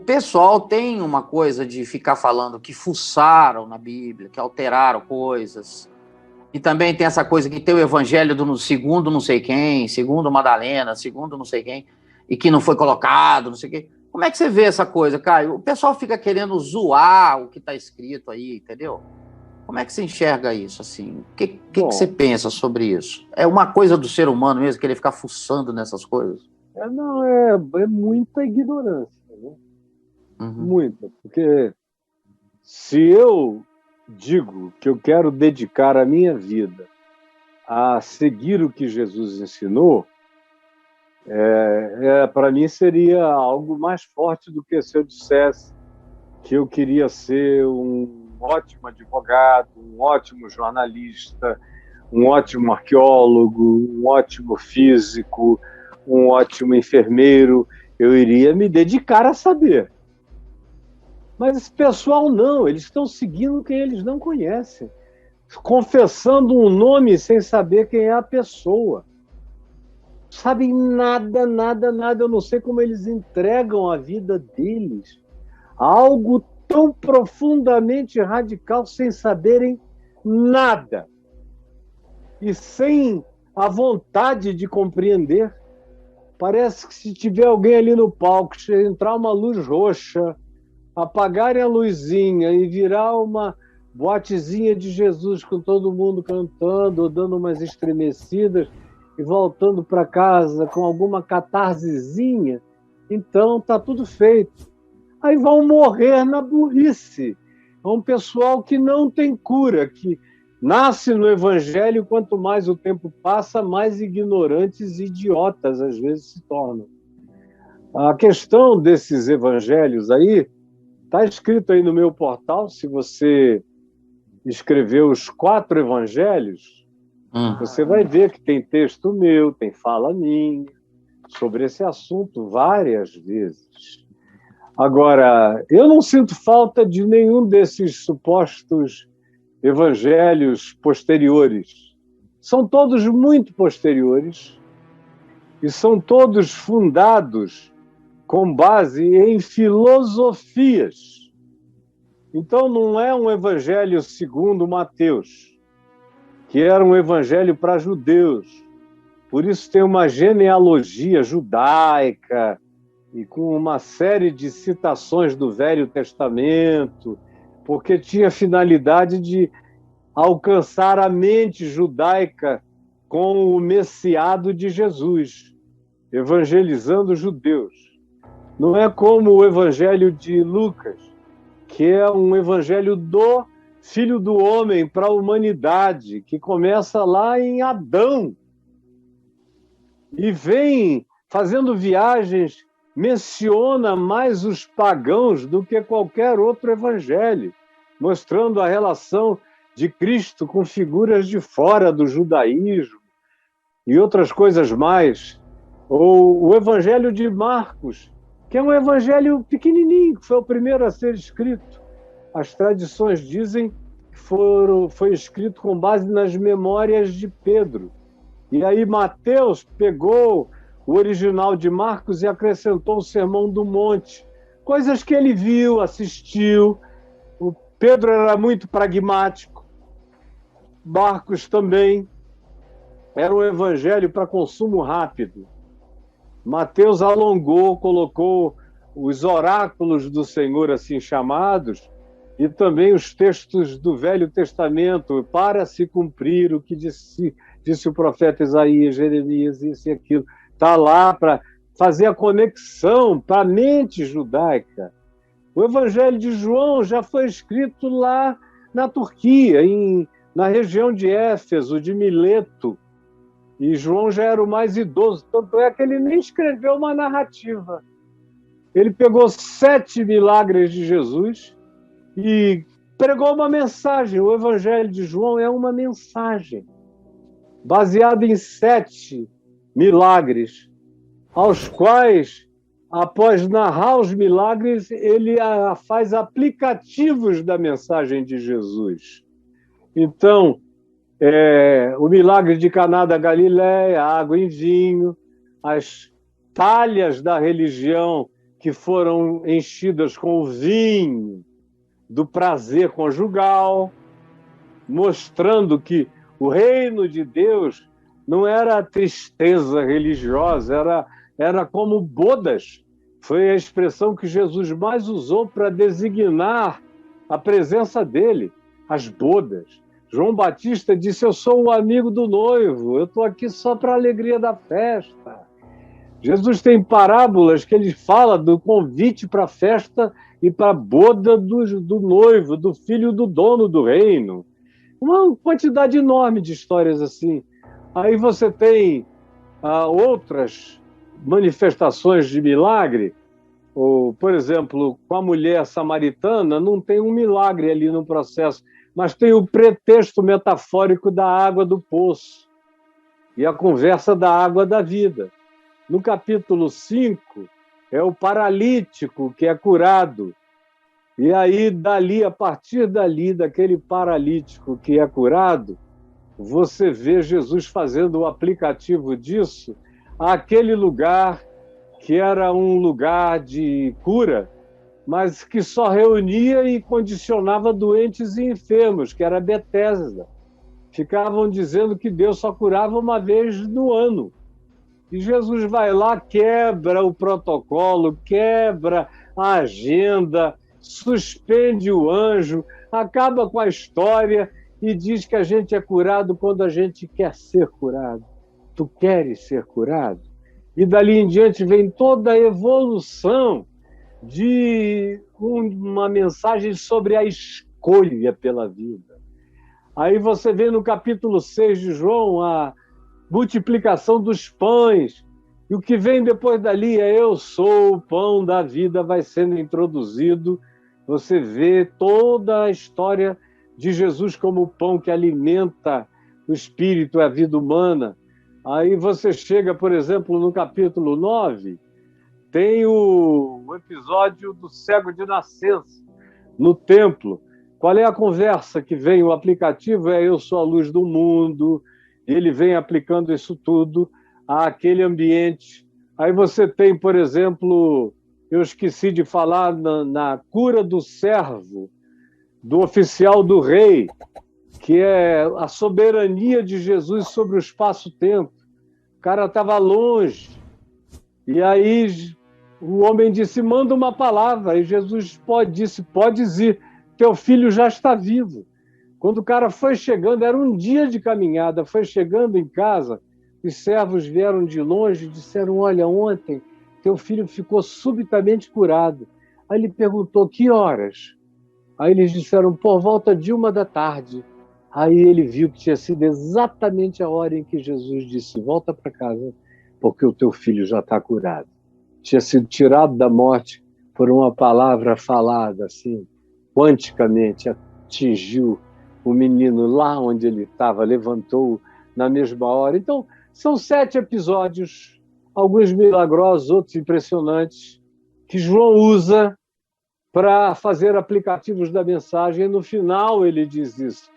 pessoal tem uma coisa de ficar falando que fuçaram na Bíblia, que alteraram coisas. E também tem essa coisa que tem o evangelho do segundo não sei quem, segundo Madalena, segundo não sei quem, e que não foi colocado, não sei o quê. Como é que você vê essa coisa, Caio? O pessoal fica querendo zoar o que está escrito aí, entendeu? Como é que você enxerga isso, assim? O que você pensa sobre isso? É uma coisa do ser humano mesmo, querer ficar fuçando nessas coisas? Não, é muita ignorância, né? Muita, porque se eu digo que eu quero dedicar a minha vida a seguir o que Jesus ensinou, para mim seria algo mais forte do que se eu dissesse que eu queria ser um ótimo advogado, um ótimo jornalista, um ótimo arqueólogo, um ótimo físico, um ótimo enfermeiro. Eu iria me dedicar a saber. Mas esse pessoal não, eles estão seguindo quem eles não conhecem, confessando um nome sem saber quem é a pessoa. Sabem nada, nada, nada. Eu não sei como eles entregam a vida deles a algo tão profundamente radical sem saberem nada e sem a vontade de compreender. Parece que se tiver alguém ali no palco, entrar uma luz roxa, apagarem a luzinha e virar uma boatezinha de Jesus com todo mundo cantando, dando umas estremecidas e voltando para casa com alguma catarsezinha, então está tudo feito. Aí vão morrer na burrice. É um pessoal que não tem cura, que nasce no evangelho, quanto mais o tempo passa, mais ignorantes e idiotas às vezes se tornam. A questão desses evangelhos aí está escrito aí no meu portal. Se você escrever os 4 evangelhos, você vai ver que tem texto meu, tem fala minha sobre esse assunto várias vezes. Agora, eu não sinto falta de nenhum desses supostos evangelhos posteriores. São todos muito posteriores e são todos fundados com base em filosofias. Então, não é um evangelho segundo Mateus, que era um evangelho para judeus. Por isso tem uma genealogia judaica e com uma série de citações do Velho Testamento, porque tinha a finalidade de alcançar a mente judaica com o messiado de Jesus, evangelizando os judeus. Não é como o evangelho de Lucas, que é um evangelho do Filho do Homem para a humanidade, que começa lá em Adão e vem fazendo viagens, menciona mais os pagãos do que qualquer outro evangelho, mostrando a relação de Cristo com figuras de fora do judaísmo e outras coisas mais. Ou o evangelho de Marcos, que é um evangelho pequenininho, que foi o primeiro a ser escrito. As tradições dizem que foi escrito com base nas memórias de Pedro. E aí Mateus pegou o original de Marcos e acrescentou o Sermão do Monte. Coisas que ele viu, assistiu. O Pedro era muito pragmático. Marcos também. Era um evangelho para consumo rápido. Mateus alongou, colocou os oráculos do Senhor assim chamados e também os textos do Velho Testamento para se cumprir o que disse o profeta Isaías, Jeremias, isso e aquilo. Está lá para fazer a conexão para a mente judaica. O Evangelho de João já foi escrito lá na Turquia, na região de Éfeso, de Mileto. E João já era o mais idoso, tanto é que ele nem escreveu uma narrativa. Ele pegou 7 milagres de Jesus e pregou uma mensagem. O Evangelho de João é uma mensagem baseada em 7 milagres, aos quais, após narrar os milagres, ele faz aplicativos da mensagem de Jesus. Então, o milagre de Caná da Galileia, água em vinho, as talhas da religião que foram enchidas com o vinho do prazer conjugal, mostrando que o reino de Deus não era tristeza religiosa, era como bodas. Foi a expressão que Jesus mais usou para designar a presença dele, as bodas. João Batista disse: eu sou o amigo do noivo, eu estou aqui só para a alegria da festa. Jesus tem parábolas que ele fala do convite para a festa e para a boda do noivo, do filho do dono do reino. Uma quantidade enorme de histórias assim. Aí você tem outras manifestações de milagre, ou, por exemplo, com a mulher samaritana, não tem um milagre ali no processo, mas tem o pretexto metafórico da água do poço e a conversa da água da vida. No capítulo 5, é o paralítico que é curado. E aí, a partir dali, daquele paralítico que é curado, você vê Jesus fazendo o aplicativo disso àquele lugar que era um lugar de cura, mas que só reunia e condicionava doentes e enfermos, que era Betesda. Ficavam dizendo que Deus só curava uma vez no ano. E Jesus vai lá, quebra o protocolo, quebra a agenda, suspende o anjo, acaba com a história e diz que a gente é curado quando a gente quer ser curado. Tu queres ser curado? E dali em diante vem toda a evolução de uma mensagem sobre a escolha pela vida. Aí você vê no capítulo 6 de João a multiplicação dos pães, e o que vem depois dali é eu sou o pão da vida, vai sendo introduzido. Você vê toda a história de Jesus como o pão que alimenta o espírito e a vida humana. Aí você chega, por exemplo, no capítulo 9, tem o episódio do cego de nascença no templo. Qual é a conversa que vem? O aplicativo é eu sou a luz do mundo. Ele vem aplicando isso tudo àquele ambiente. Aí você tem, por exemplo, eu esqueci de falar na cura do servo, do oficial do rei, que é a soberania de Jesus sobre o espaço-tempo. O cara estava longe. E aí o homem disse, manda uma palavra. E Jesus disse, podes ir, teu filho já está vivo. Quando o cara foi chegando, era um dia de caminhada, foi chegando em casa, os servos vieram de longe e disseram, olha, ontem teu filho ficou subitamente curado. Aí ele perguntou, que horas? Aí eles disseram, por volta de 1h. Aí ele viu que tinha sido exatamente a hora em que Jesus disse, volta para casa, porque o teu filho já está curado. Tinha sido tirado da morte por uma palavra falada, assim, quanticamente, atingiu o menino lá onde ele estava, levantou na mesma hora. Então, são 7 episódios, alguns milagrosos, outros impressionantes, que João usa para fazer aplicativos da mensagem. E no final ele diz isso.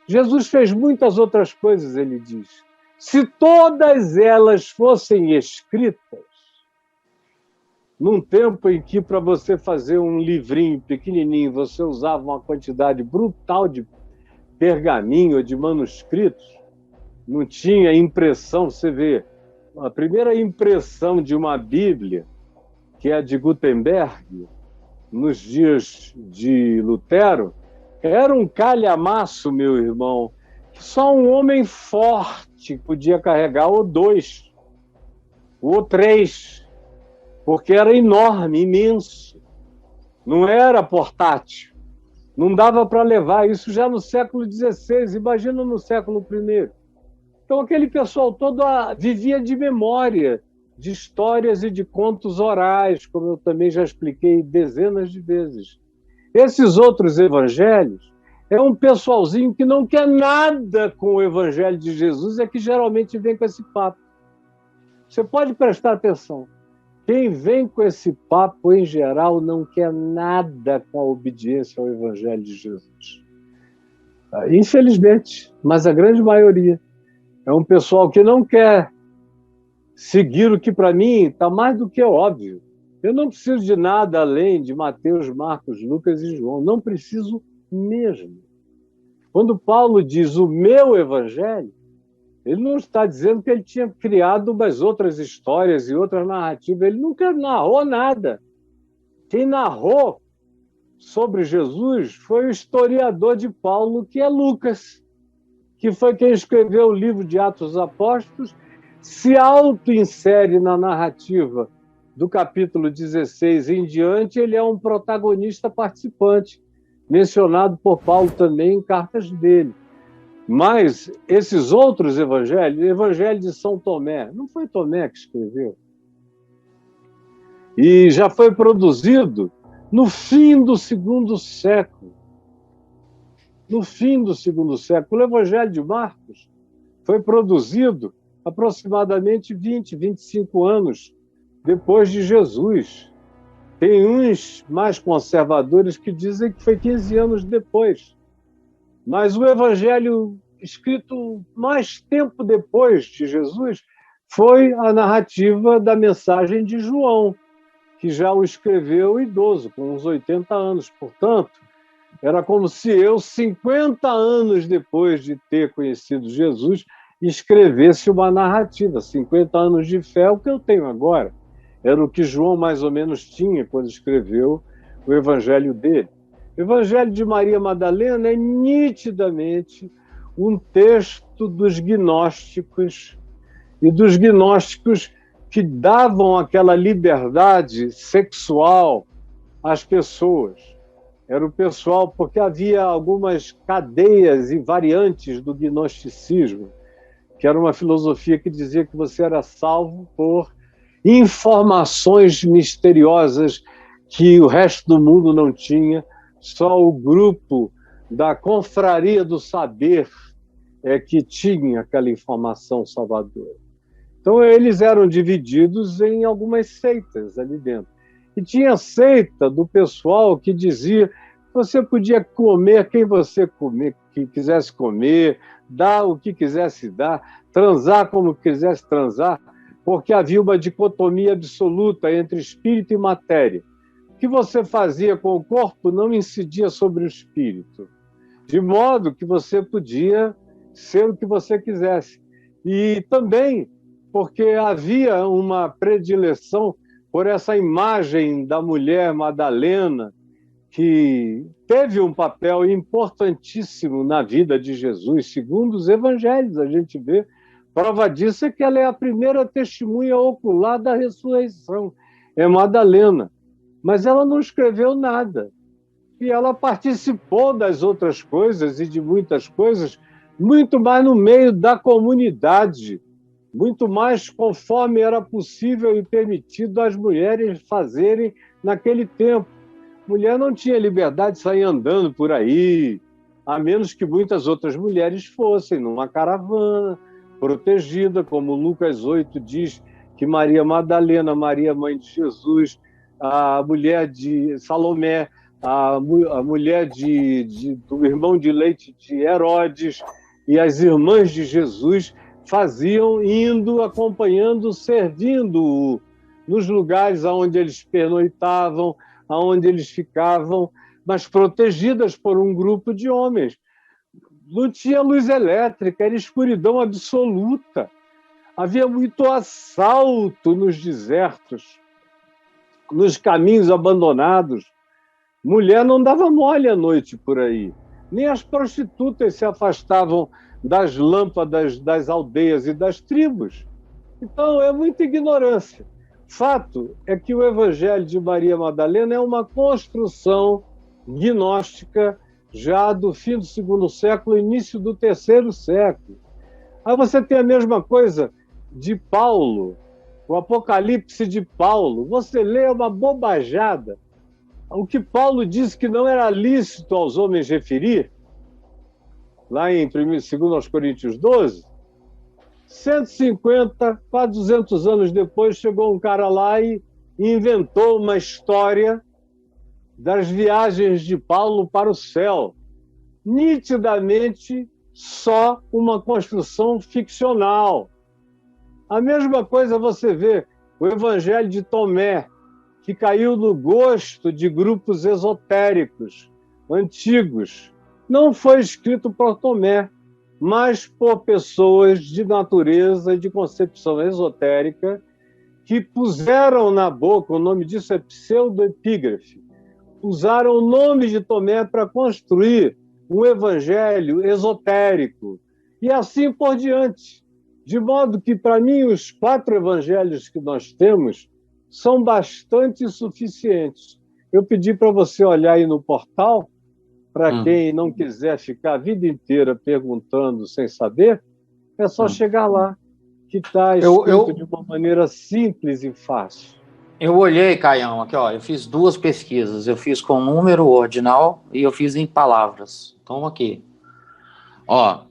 Jesus fez muitas outras coisas, ele diz. Se todas elas fossem escritas, num tempo em que para você fazer um livrinho pequenininho, você usava uma quantidade brutal de pergaminho, de manuscritos, não tinha impressão. Você vê, a primeira impressão de uma Bíblia, que é a de Gutenberg, nos dias de Lutero, era um calhamaço, meu irmão, que só um homem forte podia carregar, ou 2, ou 3, porque era enorme, imenso, não era portátil. Não dava para levar, isso já no século XVI, imagina no século I. Então aquele pessoal todo vivia de memória, de histórias e de contos orais, como eu também já expliquei dezenas de vezes. Esses outros evangelhos é um pessoalzinho que não quer nada com o evangelho de Jesus, é que geralmente vem com esse papo. Você pode prestar atenção. Quem vem com esse papo, em geral, não quer nada com a obediência ao Evangelho de Jesus. Infelizmente, mas a grande maioria é um pessoal que não quer seguir o que, para mim, está mais do que óbvio. Eu não preciso de nada além de Mateus, Marcos, Lucas e João. Não preciso mesmo. Quando Paulo diz o meu evangelho, ele não está dizendo que ele tinha criado umas outras histórias e outras narrativas. Ele nunca narrou nada. Quem narrou sobre Jesus foi o historiador de Paulo, que é Lucas, que foi quem escreveu o livro de Atos dos Apóstolos, se auto-insere na narrativa do capítulo 16 em diante. Ele é um protagonista participante, mencionado por Paulo também em cartas dele. Mas esses outros evangelhos, o evangelho de São Tomé, não foi Tomé que escreveu. E já foi produzido no fim do segundo século. No fim do segundo século. O evangelho de Marcos foi produzido aproximadamente 20, 25 anos depois de Jesus. Tem uns mais conservadores que dizem que foi 15 anos depois. Mas o evangelho escrito mais tempo depois de Jesus foi a narrativa da mensagem de João, que já o escreveu idoso, com uns 80 anos. Portanto, era como se eu, 50 anos depois de ter conhecido Jesus, escrevesse uma narrativa. 50 anos de fé é o que eu tenho agora. Era o que João mais ou menos tinha quando escreveu o evangelho dele. O evangelho de Maria Madalena é nitidamente um texto dos gnósticos, e dos gnósticos que davam aquela liberdade sexual às pessoas. Era o pessoal, porque havia algumas cadeias e variantes do gnosticismo, que era uma filosofia que dizia que você era salvo por informações misteriosas que o resto do mundo não tinha. Só o grupo da confraria do saber é que tinha aquela informação salvadora. Então, eles eram divididos em algumas seitas ali dentro. E tinha seita do pessoal que dizia que você podia comer quem você que quisesse comer, dar o que quisesse dar, transar como quisesse transar, porque havia uma dicotomia absoluta entre espírito e matéria. O que você fazia com o corpo não incidia sobre o espírito, de modo que você podia ser o que você quisesse. E também porque havia uma predileção por essa imagem da mulher Madalena, que teve um papel importantíssimo na vida de Jesus, segundo os evangelhos. A gente vê, prova disso é que ela é a primeira testemunha ocular da ressurreição, é Madalena. Mas ela não escreveu nada. E ela participou das outras coisas e de muitas coisas, muito mais no meio da comunidade, muito mais conforme era possível e permitido às mulheres fazerem naquele tempo. Mulher não tinha liberdade de sair andando por aí, a menos que muitas outras mulheres fossem numa caravana protegida, como Lucas 8 diz que Maria Madalena, Maria, mãe de Jesus, a mulher de Salomé, a mulher do irmão de leite de Herodes e as irmãs de Jesus faziam, indo, acompanhando, servindo nos lugares onde eles pernoitavam, onde eles ficavam, mas protegidas por um grupo de homens. Não tinha luz elétrica, era escuridão absoluta. Havia muito assalto nos desertos, nos caminhos abandonados. Mulher não dava mole à noite por aí. Nem as prostitutas se afastavam das lâmpadas das aldeias e das tribos. Então, é muita ignorância. Fato é que o Evangelho de Maria Madalena é uma construção gnóstica já do fim do segundo século, início do terceiro século. Aí você tem a mesma coisa de Paulo, o Apocalipse de Paulo. Você lê uma bobajada. O que Paulo disse que não era lícito aos homens referir, lá em 2 Coríntios 12, 150, quase 200 anos depois, chegou um cara lá e inventou uma história das viagens de Paulo para o céu. Nitidamente, só uma construção ficcional. A mesma coisa você vê o Evangelho de Tomé, que caiu no gosto de grupos esotéricos antigos. Não foi escrito por Tomé, mas por pessoas de natureza e de concepção esotérica que puseram na boca, o nome disso é pseudoepígrafe, usaram o nome de Tomé para construir um evangelho esotérico, e assim por diante. De modo que, para mim, os 4 evangelhos que nós temos são bastante suficientes. Eu pedi para você olhar aí no portal, para quem não quiser ficar a vida inteira perguntando sem saber, é só chegar lá, que está escrito de uma maneira simples e fácil. Eu olhei, Caião, aqui, ó, eu fiz 2 pesquisas. Eu fiz com número ordinal e eu fiz em palavras. Então, aqui. Ó,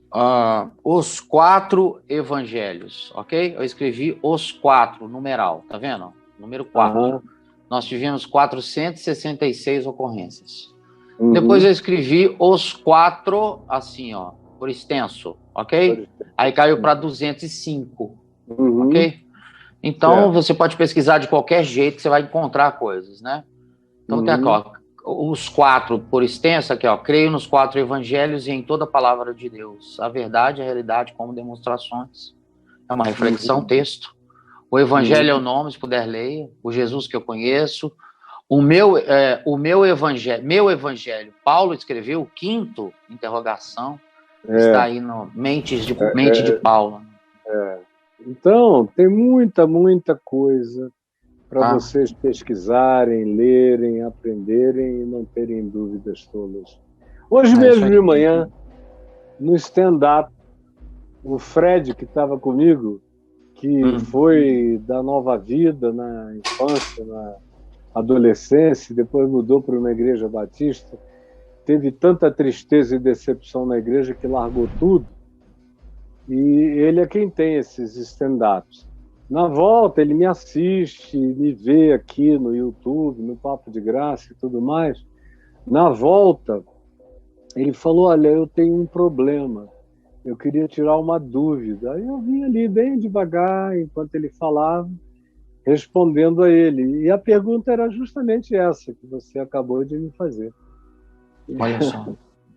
os 4 evangelhos, ok? Eu escrevi os 4, numeral, tá vendo? Número 4. Nós tivemos 466 ocorrências. Depois eu escrevi os 4, assim, ó, por extenso, ok? Aí caiu para 205, ok? Então, você pode pesquisar de qualquer jeito, que você vai encontrar coisas, né? Então, tem aqui, ó, os 4 por extenso, aqui, ó, creio nos 4 evangelhos e em toda a palavra de Deus. A verdade e a realidade como demonstrações. É uma reflexão, texto. O evangelho é o nome, se puder ler. O Jesus que eu conheço. O meu evangelho. Paulo escreveu o 5º, interrogação. Está aí no mente de Paulo. Então, tem muita coisa para vocês pesquisarem, lerem, aprenderem e não terem dúvidas todas. Hoje mesmo de manhã, no stand-up, o Fred, que estava comigo, que foi da Nova Vida na infância, na adolescência, depois mudou para uma igreja batista, teve tanta tristeza e decepção na igreja que largou tudo. E ele é quem tem esses stand-ups. Na volta, ele me assiste, me vê aqui no YouTube, no Papo de Graça e tudo mais. Na volta, ele falou, olha, eu tenho um problema, eu queria tirar uma dúvida. Aí eu vim ali bem devagar, enquanto ele falava, respondendo a ele. E a pergunta era justamente essa que você acabou de me fazer. Olha só.